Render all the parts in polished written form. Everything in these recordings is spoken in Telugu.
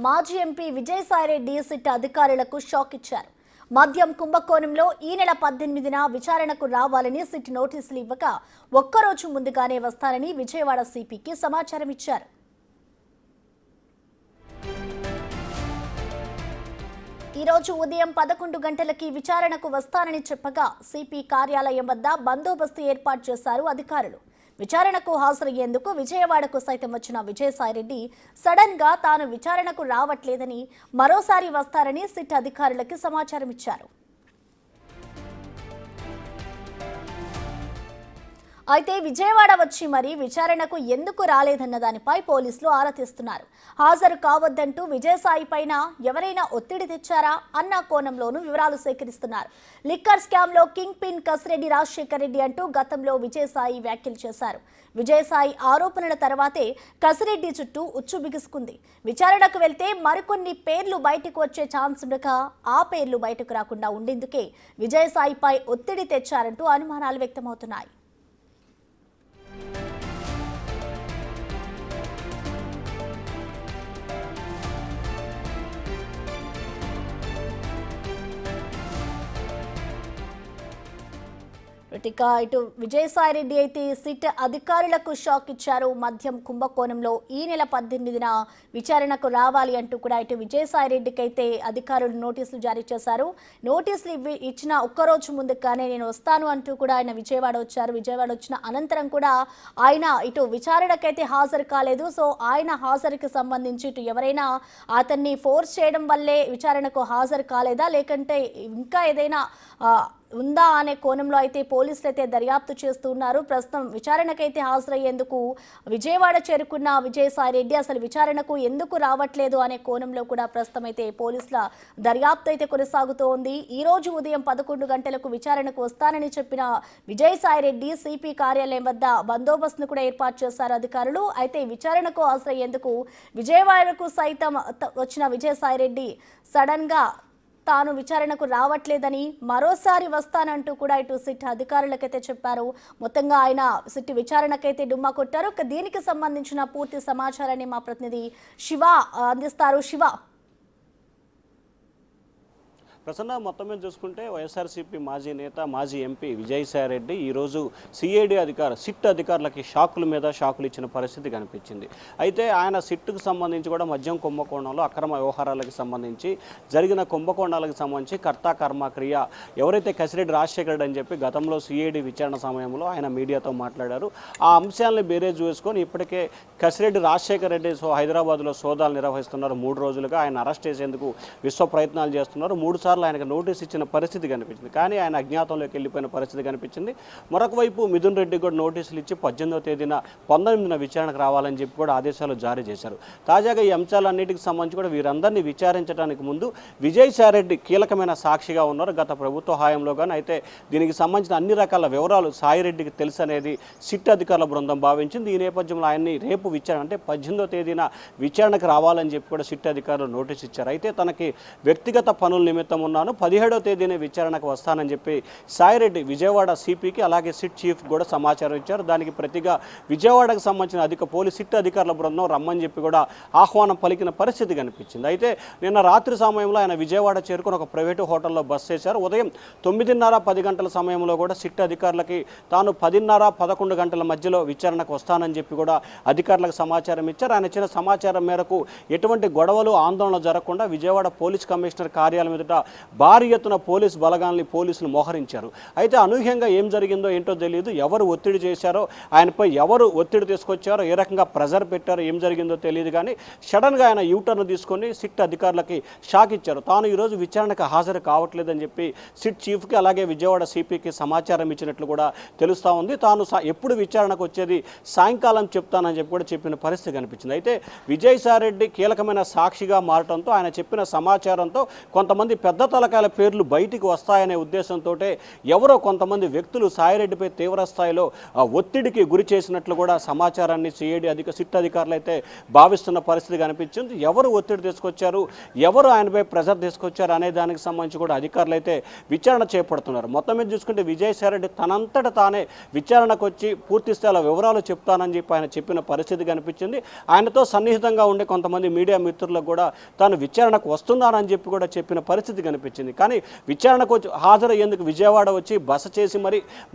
మాజీ ఎంపీ విజయసాయిరెడ్డి సిట్ అధికారులకు షాక్ ఇచ్చారు. మద్యం కుంభకోణంలో ఈ నెల 18న విచారణకు రావాలని సిట్ నోటీసులు ఇవ్వక ఒక్కరోజు ముందుగానే వస్తారని విజయవాడ సిపికి సమాచారం ఇచ్చారు. ఈ రోజు ఉదయం 11 గంటలకి విచారణకు వస్తానని చెప్పగా సిపి కార్యాలయం వద్ద బందోబస్తు ఏర్పాటు చేశారు అధికారులు. విచారణకు హాజరయ్యేందుకు విజయవాడకు సైతం వచ్చిన విజయసాయిరెడ్డి సడన్ గా తాను విచారణకు రావట్లేదని మరోసారి వస్తారని సిట్ అధికారులకి సమాచారం ఇచ్చారు. అయితే విజయవాడ వచ్చి మరీ విచారణకు ఎందుకు రాలేదన్న దానిపై పోలీసులు ఆరా తీస్తున్నారు. హాజరు కావద్దంటూ విజయసాయి పైన ఎవరైనా ఒత్తిడి తెచ్చారా అన్న కోణంలోనూ వివరాలు సేకరిస్తున్నారు. లిక్కర్ స్కామ్ లో కింగ్ పిన్ కసిరెడ్డి రాజశేఖర్ రెడ్డి అంటూ గతంలో విజయసాయి వ్యాఖ్యలు చేశారు. విజయసాయి ఆరోపణల తర్వాతే కసిరెడ్డి చుట్టూ ఉచ్చు బిగుసుకుంది. విచారణకు వెళ్తే మరికొన్ని పేర్లు బయటకు వచ్చే ఛాన్స్ ఉండగా ఆ పేర్లు బయటకు రాకుండా ఉండేందుకే విజయసాయిపై ఒత్తిడి తెచ్చారంటూ అనుమానాలు వ్యక్తమవుతున్నాయి. ఇటు విజయసాయిరెడ్డి అయితే సిట్ అధికారులకు షాక్ ఇచ్చారు. మద్యం కుంభకోణంలో ఈ నెల 18న విచారణకు రావాలి అంటూ కూడా ఇటు విజయసాయిరెడ్డికి అయితే అధికారులు నోటీసులు జారీ చేశారు. నోటీసులు ఇచ్చిన ఒక్కరోజు ముందుగానే నేను వస్తాను అంటూ కూడా ఆయన విజయవాడ వచ్చారు. విజయవాడ వచ్చిన అనంతరం కూడా ఆయన ఇటు విచారణకైతే హాజరు కాలేదు. సో ఆయన హాజరుకి సంబంధించి ఇటు ఎవరైనా అతన్ని ఫోర్స్ చేయడం వల్లే విచారణకు హాజరు కాలేదా లేకంటే ఇంకా ఏదైనా ఉందా అనే కోణంలో అయితే పోలీసులు అయితే దర్యాప్తు చేస్తున్నారు. ప్రస్తుతం విచారణకైతే హాజరయ్యేందుకు విజయవాడ చేరుకున్న విజయసాయిరెడ్డి అసలు విచారణకు ఎందుకు రావట్లేదు అనే కోణంలో కూడా ప్రస్తుతం అయితే పోలీసుల దర్యాప్తు అయితే కొనసాగుతోంది. ఈ రోజు ఉదయం 11 గంటలకు విచారణకు వస్తానని చెప్పిన విజయసాయిరెడ్డి సిపి కార్యాలయం వద్ద బందోబస్తును కూడా ఏర్పాటు చేశారు అధికారులు. అయితే విచారణకు హాజరయ్యేందుకు విజయవాడకు సైతం వచ్చిన విజయసాయిరెడ్డి సడన్ గా తాను విచారణకు రావట్లేదని మరోసారి వస్తానంటూ కూడా ఇటు సిట్ అధికారులకైతే చెప్పారు. మొత్తంగా ఆయన సిట్ విచారణకైతే డుమ్మా కొట్టారు. దీనికి సంబంధించిన పూర్తి సమాచారాన్ని మా ప్రతినిధి శివ అందిస్తారు. శివ, ప్రసన్న, మొత్తం మీద చూసుకుంటే వైఎస్ఆర్సీపీ మాజీ నేత మాజీ ఎంపీ విజయసాయిరెడ్డి ఈరోజు సిఐడి సిట్ అధికారులకి షాకుల మీద షాకులు ఇచ్చిన పరిస్థితి కనిపించింది. అయితే ఆయన సిట్కు సంబంధించి కూడా మద్యం కుంభకోణంలో అక్రమ వ్యవహారాలకు సంబంధించి జరిగిన కుంభకోణాలకు సంబంధించి కర్త కర్మ క్రియ ఎవరైతే కసిరెడ్డి రాజశేఖర్ రెడ్డి అని చెప్పి గతంలో సిఐడి విచారణ సమయంలో ఆయన మీడియాతో మాట్లాడారు. ఆ అంశాలను బేరేజ్ వేసుకొని ఇప్పటికే కసిరెడ్డి రాజశేఖర్ రెడ్డి హైదరాబాద్లో సోదాలు నిర్వహిస్తున్నారు. 3 రోజులుగా ఆయన అరెస్ట్ చేసేందుకు విశ్వ ప్రయత్నాలు చేస్తున్నారు. 3 సార్లు ఆయనకు నోటీస్ ఇచ్చిన పరిస్థితి కనిపించింది. కానీ ఆయన అజ్ఞాతంలోకి వెళ్ళిపోయిన పరిస్థితి కనిపించింది. మరొక వైపు మిథున్ రెడ్డి కూడా నోటీసులు ఇచ్చి 18వ తేదీన 19న విచారణకు రావాలని చెప్పి కూడా ఆదేశాలు జారీ చేశారు. తాజాగా ఈ అంశాలన్నిటికి సంబంధించి కూడా వీరందరినీ విచారించడానికి ముందు విజయసాయిరెడ్డి కీలకమైన సాక్షిగా ఉన్నారు గత ప్రభుత్వ హయాంలో. కానీ అయితే దీనికి సంబంధించిన అన్ని రకాల వివరాలు సాయిరెడ్డికి తెలుసు అనేది సిట్ అధికారుల బృందం భావించింది. ఈ నేపథ్యంలో ఆయన్ని రేపు విచారణ అంటే 18వ తేదీన విచారణకు రావాలని చెప్పి కూడా సిట్ అధికారులు నోటీస్ ఇచ్చారు. అయితే తనకి వ్యక్తిగత పనుల నిమిత్తం ఉన్నాను, 17వ తేదీనే విచారణకు వస్తానని చెప్పి సాయిరెడ్డి విజయవాడ సిపికి అలాగే సిట్ చీఫ్ కూడా సమాచారం ఇచ్చారు. దానికి ప్రతిగా విజయవాడకు సంబంధించిన పోలీస్ సిట్ అధికారుల బృందం రమ్మని చెప్పి కూడా ఆహ్వానం పలికిన పరిస్థితి కనిపించింది. అయితే నిన్న రాత్రి సమయంలో ఆయన విజయవాడ చేరుకుని ఒక ప్రైవేటు హోటల్లో బస చేశారు. ఉదయం 9:30-10 గంటల సమయంలో కూడా సిట్ అధికారులకి తాను 10:30-11 గంటల మధ్యలో విచారణకు వస్తానని చెప్పి కూడా అధికారులకు సమాచారం ఇచ్చారు. ఆయన ఇచ్చిన సమాచారం మేరకు ఎటువంటి గొడవలు ఆందోళన జరగకుండా విజయవాడ పోలీస్ కమిషనర్ కార్యాలయం ఎదుట భారీ ఎత్తున పోలీసులు మోహరించారు. అయితే అనూహ్యంగా ఏం జరిగిందో ఏంటో తెలియదు. ఎవరు ఒత్తిడి చేశారో, ఆయనపై ఎవరు ఒత్తిడి తీసుకొచ్చారో, ఏ రకంగా ప్రెజర్ పెట్టారో ఏం జరిగిందో తెలియదు. కానీ సడన్గా ఆయన యూటర్న్ తీసుకొని సిట్ అధికారులకి షాక్ ఇచ్చారు. తాను ఈరోజు విచారణకు హాజరు కావట్లేదని చెప్పి సిట్ చీఫ్కి అలాగే విజయవాడ సిపికి సమాచారం ఇచ్చినట్లు కూడా తెలుస్తూ ఉంది. తాను ఎప్పుడు విచారణకు వచ్చేది సాయంకాలం చెప్తానని చెప్పి కూడా చెప్పిన పరిస్థితి కనిపించింది. అయితే విజయసాయిరెడ్డి కీలకమైన సాక్షిగా మారడంతో ఆయన చెప్పిన సమాచారంతో కొంతమంది పెద్ద పెద్ద తలకాయల పేర్లు బయటికి వస్తాయనే ఉద్దేశంతో ఎవరో కొంతమంది వ్యక్తులు సాయిరెడ్డిపై తీవ్ర స్థాయిలో ఒత్తిడికి గురి చేసినట్లు కూడా సమాచారాన్ని సిట్ అధికారులు అయితే భావిస్తున్న పరిస్థితి కనిపించింది. ఎవరు ఒత్తిడి తీసుకొచ్చారు, ఎవరు ఆయనపై ప్రెజర్ తీసుకొచ్చారు అనే దానికి సంబంధించి కూడా అధికారులు అయితే విచారణ చేపడుతున్నారు. మొత్తం మీద చూసుకుంటే విజయసాయిరెడ్డి తనంతట తానే విచారణకు వచ్చి పూర్తి స్థాయిలో వివరాలు చెప్తానని చెప్పి ఆయన చెప్పిన పరిస్థితి కనిపించింది. ఆయనతో సన్నిహితంగా ఉండే కొంతమంది మీడియా మిత్రులకు కూడా తాను విచారణకు వస్తున్నానని చెప్పి కూడా చెప్పిన పరిస్థితి కనిపించింది. కానీ విచారణకు వచ్చి హాజరయ్యేందుకు విజయవాడ వచ్చి బస చేసి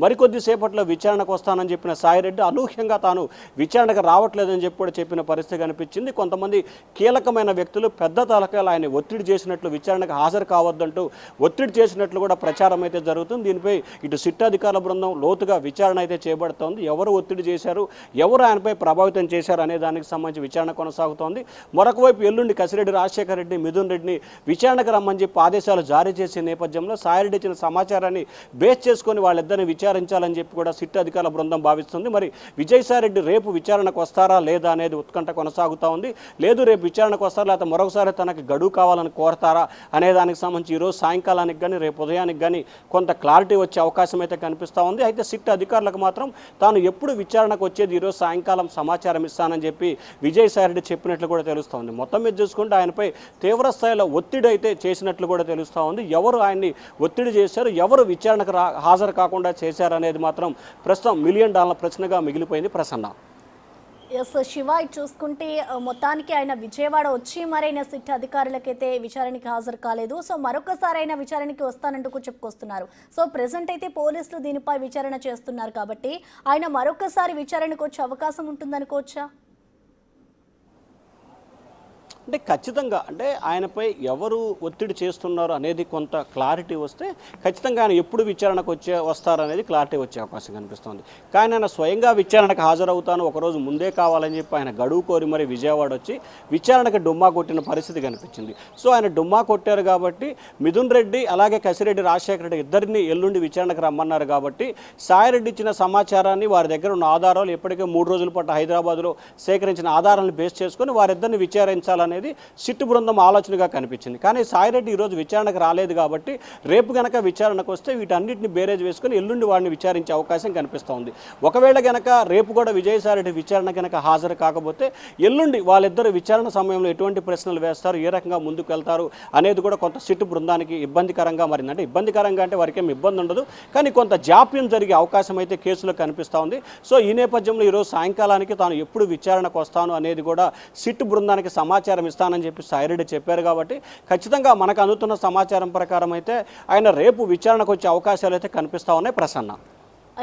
మరికొద్ది సేపట్లో విచారణకు వస్తానని చెప్పిన సాయిరెడ్డి అనూహ్యంగా తాను విచారణకు రావట్లేదని చెప్పి కూడా చెప్పిన పరిస్థితి కనిపించింది. కొంతమంది కీలకమైన వ్యక్తులు పెద్ద తలకాయలు ఆయన ఒత్తిడి చేసినట్లు విచారణకు హాజరు కావద్దంటూ ఒత్తిడి చేసినట్లు కూడా ప్రచారం అయితే జరుగుతుంది. దీనిపై ఇటు సిట్ అధికారుల బృందం లోతుగా విచారణ అయితే చేపడుతోంది. ఎవరు ఒత్తిడి చేశారు, ఎవరు ఆయనపై ప్రభావితం చేశారు అనే దానికి సంబంధించి విచారణ కొనసాగుతోంది. మరొక వైపు ఎల్లుండి కసిరెడ్డి రాజశేఖర రెడ్డి, మిథున్ రెడ్డిని విచారణకు రమ్మని చెప్పి ఆదేశాలు జారీ చేసే నేపథ్యంలో సాయిరెడ్డి ఇచ్చిన సమాచారాన్ని బేస్ చేసుకొని వాళ్ళిద్దరిని విచారించాలని చెప్పి కూడా సిట్ అధికారుల బృందం భావిస్తుంది. మరి విజయసాయిరెడ్డి రేపు విచారణకు వస్తారా లేదా అనేది ఉత్కంఠ కొనసాగుతూ ఉంది. లేదు రేపు విచారణకు వస్తారా లేకపోతే మరొకసారి తనకి గడువు కావాలని కోరతారా అనే దానికి సంబంధించి ఈరోజు సాయంకాలానికి కానీ రేపు ఉదయానికి కానీ కొంత క్లారిటీ వచ్చే అవకాశం అయితే కనిపిస్తూ ఉంది. అయితే సిట్ అధికారులకు మాత్రం తాను ఎప్పుడు విచారణకు వచ్చేది ఈరోజు సాయంకాలం సమాచారం ఇస్తానని చెప్పి విజయసాయిరెడ్డి చెప్పినట్లు కూడా తెలుస్తూ ఉంది. మొత్తం మీద చూసుకుంటే ఆయనపై తీవ్ర స్థాయిలో ఒత్తిడి అయితే చేసినట్లు కూడా తెలుస్తూ ఉంది. ఎవరు ఆయన్ని ఒత్తిడి చేశారు, ఎవరు విచారణకు హాజరు కాకుండా చేశారు అనేది మాత్రం ప్రస్తుతం $1 మిలియన్ ప్రశ్నగా మిగిలిపోయింది. ప్రసన్న. ఎస్ శివ, చూసుకుంటే మొత్తానికి ఆయన విజయవాడ వచ్చి మరైనా సిట్ అధికారులకైతే విచారణకి హాజరు కాలేదు. సో మరొకసారి ఆయన విచారణకి వస్తానంటూ చెప్పుకొస్తున్నారు. సో ప్రెసెంట్ అయితే పోలీసులు దీనిపై విచారణ చేస్తున్నారు కాబట్టి ఆయన మరొకసారి విచారణకు వచ్చే అవకాశం ఉంటుందనుకోవచ్చా? అంటే ఖచ్చితంగా అంటే ఆయనపై ఎవరు ఒత్తిడి చేస్తున్నారు అనేది కొంత క్లారిటీ వస్తే ఖచ్చితంగా ఆయన ఎప్పుడు విచారణకు వస్తారనేది క్లారిటీ వచ్చే అవకాశం కనిపిస్తుంది. కానీ ఆయన స్వయంగా విచారణకు హాజరవుతాను ఒకరోజు ముందే కావాలని చెప్పి ఆయన గడువు కోరి మరి విజయవాడ వచ్చి విచారణకు డుమ్మా కొట్టిన పరిస్థితి కనిపించింది. సో ఆయన డుమ్మా కొట్టారు కాబట్టి మిథున్ రెడ్డి అలాగే కసిరెడ్డి రాజశేఖర రెడ్డి ఇద్దరిని ఎల్లుండి విచారణకు రమ్మన్నారు కాబట్టి సాయిరెడ్డి ఇచ్చిన సమాచారాన్ని వారి దగ్గర ఉన్న ఆధారాలు ఇప్పటికే 3 రోజుల పాటు హైదరాబాద్లో సేకరించిన ఆధారాలను బేస్ చేసుకొని వారిద్దరిని విచారించాలని సిట్ బృందం ఆలోచనగా కనిపించింది. కానీ సాయిరెడ్డి ఈరోజు విచారణకు రాలేదు కాబట్టి రేపు గనక విచారణకు వస్తే వీటన్నిటిని బేరేజ్ వేసుకుని ఎల్లుండి వాడిని విచారించే అవకాశం కనిపిస్తోంది. ఒకవేళ గనక రేపు కూడా విజయసాయిరెడ్డి విచారణ గనక హాజరు కాకపోతే ఎల్లుండి వాళ్ళిద్దరు విచారణ సమయంలో ఎటువంటి ప్రశ్నలు వేస్తారు, ఏ రకంగా ముందుకు వెళ్తారు అనేది కూడా కొంత సిట్ బృందానికి ఇబ్బందికరంగా మారింది. అంటే ఇబ్బందికరంగా అంటే వారికి ఏమి ఇబ్బంది ఉండదు, కానీ కొంత జాప్యం జరిగే అవకాశం అయితే కేసులో కనిపిస్తూ ఉంది. సో ఈ నేపథ్యంలో ఈరోజు సాయంకాలానికి తాను ఎప్పుడు విచారణకు వస్తాను అనేది కూడా సిట్ బృందానికి సమాచారం ఇస్తానని చెప్పి సాయిరెడ్డి చెప్పారు కాబట్టి ఖచ్చితంగా మనకు అందుతున్న సమాచారం ప్రకారం అయితే ఆయన రేపు విచారణకు వచ్చే అవకాశాలు అయితే కనిపిస్తూ ఉన్నాయి. ప్రసన్న.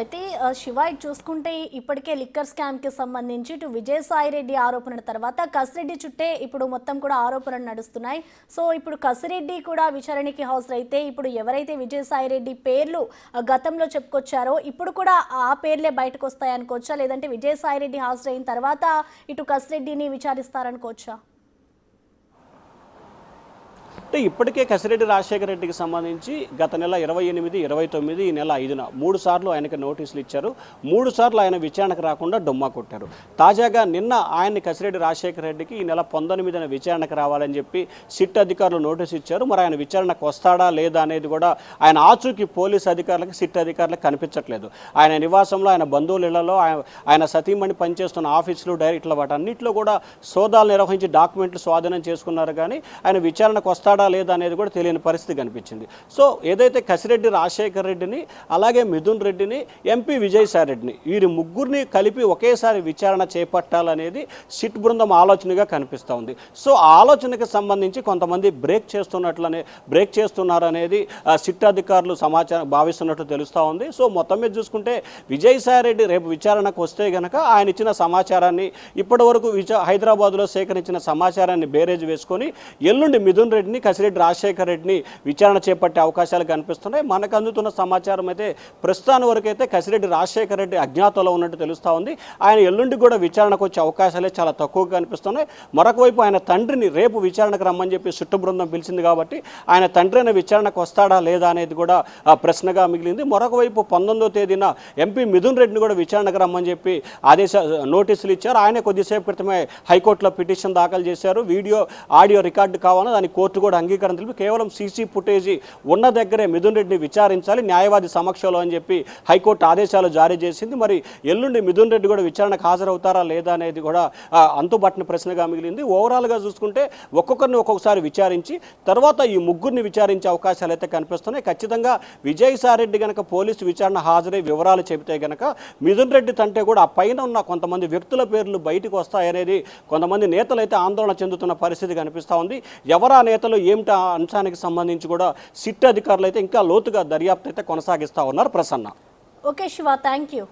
అయితే శివ, చూసుకుంటే ఇప్పటికే లిక్కర్ స్కామ్కి సంబంధించి ఇటు విజయసాయిరెడ్డి ఆరోపణల తర్వాత కసిరెడ్డి చుట్టే ఇప్పుడు మొత్తం కూడా ఆరోపణలు నడుస్తున్నాయి. సో ఇప్పుడు కసిరెడ్డి కూడా విచారణకి హాజరైతే ఇప్పుడు ఎవరైతే విజయసాయిరెడ్డి పేర్లు గతంలో చెప్పుకొచ్చారో ఇప్పుడు కూడా ఆ పేర్లే బయటకు వస్తాయనుకోవచ్చా, లేదంటే విజయసాయిరెడ్డి హాజరైన తర్వాత ఇటు కసిరెడ్డిని విచారిస్తారనుకోవచ్చా? అంటే ఇప్పటికే కసిరెడ్డి రాజశేఖర రెడ్డికి సంబంధించి గత నెల 28, 29 ఈ నెల 5న 3 సార్లు ఆయనకి నోటీసులు ఇచ్చారు. 3 సార్లు ఆయన విచారణకు రాకుండా డొమ్మా కొట్టారు. తాజాగా నిన్న ఆయన్ని కసిరెడ్డి రాజశేఖర రెడ్డికి ఈ నెల 19న విచారణకు రావాలని చెప్పి సిట్ అధికారులు నోటీసు ఇచ్చారు. మరి ఆయన విచారణకు వస్తాడా లేదా అనేది కూడా ఆయన ఆచూకీ పోలీసు అధికారులకు సిట్ అధికారులకు కనిపించట్లేదు. ఆయన నివాసంలో, ఆయన బంధువుల ఇళ్లలో, ఆయన సతీమణి పనిచేస్తున్న ఆఫీసులు, డైరెక్టర్లు వాటన్నిటిలో కూడా సోదాలు నిర్వహించి డాక్యుమెంట్లు స్వాధీనం చేసుకున్నారు. కానీ ఆయన విచారణకు వస్తాడా లేదా అనేది కూడా తెలియని పరిస్థితి కనిపించింది. సో ఏదైతే కసిరెడ్డి రాజశేఖర రెడ్డిని అలాగే మిథున్ రెడ్డిని, ఎంపీ విజయసాయిరెడ్డిని వీరి ముగ్గురిని కలిపి ఒకేసారి విచారణ చేపట్టాలనేది సిట్ బృందం ఆలోచనగా కనిపిస్తూ ఉంది. సో ఆ ఆలోచనకు సంబంధించి కొంతమంది బ్రేక్ చేస్తున్నారనేది సిట్ అధికారులు సమాచారం భావిస్తున్నట్టు తెలుస్తూ ఉంది. సో మొత్తం మీద చూసుకుంటే విజయసాయిరెడ్డి రేపు విచారణకు వస్తే గనక ఆయన ఇచ్చిన సమాచారాన్ని ఇప్పటి వరకు హైదరాబాద్లో సేకరించిన సమాచారాన్ని బేరేజ్ వేసుకొని ఎల్లుండి మిథున్ రెడ్డిని, కసిరెడ్డి రాజశేఖర రెడ్డిని విచారణ చేపట్టే అవకాశాలు కనిపిస్తున్నాయి. మనకు అందుతున్న సమాచారం అయితే ప్రస్తుతాని వరకు అయితే కసిరెడ్డి రాజశేఖర రెడ్డి అజ్ఞాతంలో ఉన్నట్టు తెలుస్తూ ఉంది. ఆయన ఎల్లుండి కూడా విచారణకు వచ్చే అవకాశాలే చాలా తక్కువగా కనిపిస్తున్నాయి. మరొక వైపు ఆయన తండ్రిని రేపు విచారణకు రమ్మని చెప్పి చుట్టు బృందం పిలిచింది కాబట్టి ఆయన తండ్రి అయిన విచారణకు వస్తాడా లేదా అనేది కూడా ప్రశ్నగా మిగిలింది. మరొక వైపు 19వ తేదీన ఎంపీ మిథున్ రెడ్డిని కూడా విచారణకు రమ్మని చెప్పి నోటీసులు ఇచ్చారు. ఆయన కొద్దిసేపు క్రితమే హైకోర్టులో పిటిషన్ దాఖలు చేశారు. ఆడియో రికార్డు కావాలని దాన్ని కోర్టు కూడా అంగీకారం తెలిపి కేవలం సీసీ ఫుటేజీ ఉన్న దగ్గరే మిథున్ రెడ్డిని విచారించాలి న్యాయవాది సమక్షంలో అని చెప్పి హైకోర్టు ఆదేశాలు జారీ చేసింది. మరి ఎల్లుండి మిథున్ రెడ్డి కూడా విచారణకు హాజరవుతారా లేదా అనేది కూడా అంతుబట్టిన ప్రశ్నగా మిగిలింది. ఓవరాల్గా చూసుకుంటే ఒక్కొక్కరిని ఒక్కొక్కసారి విచారించి తర్వాత ఈ ముగ్గురిని విచారించే అవకాశాలు అయితే కనిపిస్తున్నాయి. ఖచ్చితంగా విజయసాయిరెడ్డి గనక పోలీసు విచారణ హాజరై వివరాలు చెబితే గనక మిథున్ రెడ్డి తంటే కూడా ఆ పైన ఉన్న కొంతమంది వ్యక్తుల పేర్లు బయటకు వస్తాయనేది కొంతమంది నేతలు అయితే ఆందోళన చెందుతున్న పరిస్థితి కనిపిస్తూ ఉంది. ఎవరా నేతలు ఏమిటా అంశానికి సంబంధించి కూడా సిట్ అధికారులు అయితే ఇంకా లోతుగా దర్యాప్తు అయితే కొనసాగిస్తూ ఉన్నారు. Prasanna. Okay Shiva, thank you.